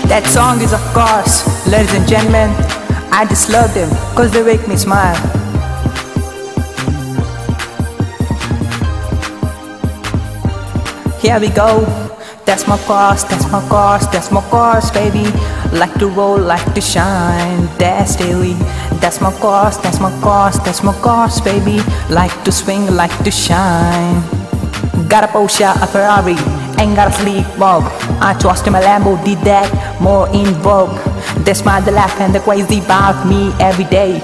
That song is of course, ladies and gentlemen, I just love them cause they make me smile. Here we go. That's my course, that's my course, that's my course, baby. Like to roll, like to shine, that's daily. That's my course, that's my course, that's my course, baby. Like to swing, like to shine. Got a Porsche, a Ferrari, ain't got a sleepwalk. I trust in my Lambo, did that more in vogue. They smile, they laugh, and they're crazy about me every day.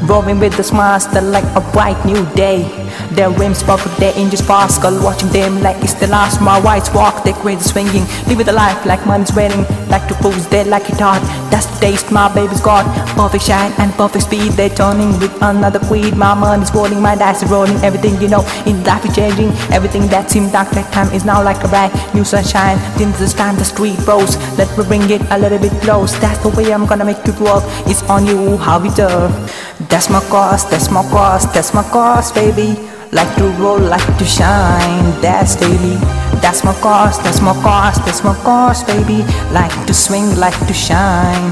Rolling with the smiles, they're like a bright new day. Their rims sparkle, their engines sparkle. Watching them like it's the last. My whites walk, they're crazy swinging. Live with the life like money's waiting. Like to pose, they like it hard. That's the taste my baby's got. Perfect shine and perfect speed. They're turning with another creed. My money's rolling, my dice is rolling. Everything you know in life is changing. Everything that seemed dark like time is now like a bright new sunshine. Since this time the street rose, let me bring it a little bit close. That's the way I'm gonna make it work. It's on you, how we do. That's my course, that's my course, that's my course, baby. Like to roll, like to shine, that's daily. That's my course, that's my course, that's my course, baby. Like to swing, like to shine.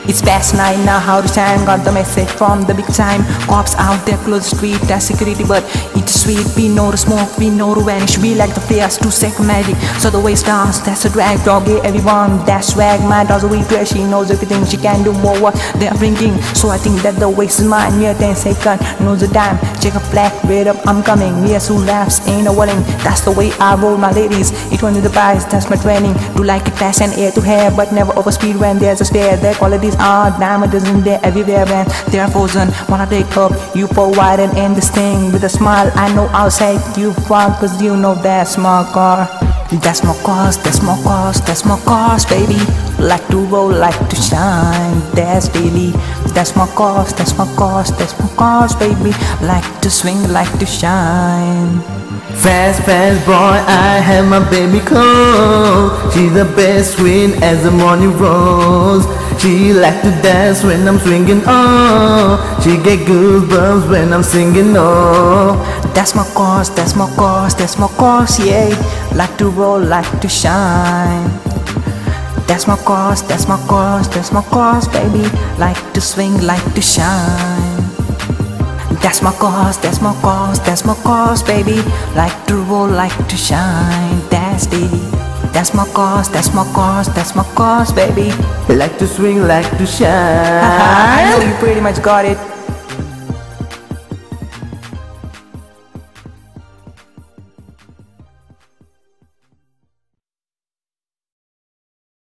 It's past 9 now, how the time. Got the message from the big time. Cops out there close the street, that's security, but it's sweet. We know the smoke, we know the vanish. We like the flares, 2 second magic. So the way stars, that's a drag. Doggy, everyone, that's swag. My dog's a weak dress, she knows everything. She can do more what they're bringing. So I think that the waste is mine. Near 10 seconds, knows the time. Check a flag, wait up, I'm coming. Yes, who laughs, ain't no willing. That's the way I roll my ladies. It went to the price, that's my training. Do like it fast and air to hair, but never overspeed when there's a stare. Their qualities are diamonds in there everywhere when they're frozen. Wanna take up you for wide and end this thing with a smile. I know I'll say you far cause you know that's my car. That's my course, that's my course, that's my course, baby. Like to roll, like to shine, that's daily. That's my course, that's my course, that's my course, baby. Like to swing, like to shine. Fast, fast boy, I have my baby close. She's the best queen as the morning rose. She like to dance when I'm swinging, oh. She get goosebumps when I'm singing, oh. That's my course, that's my course, that's my course, yeah. Like to roll, like to shine. That's my course, that's my course, that's my course, baby. Like to swing, like to shine. That's my course, that's my course, that's my course, baby. Like to roll, like to shine, that's daily. That's my course, that's my course, that's my course, baby. Like to swing, like to shine. I know you pretty much got it.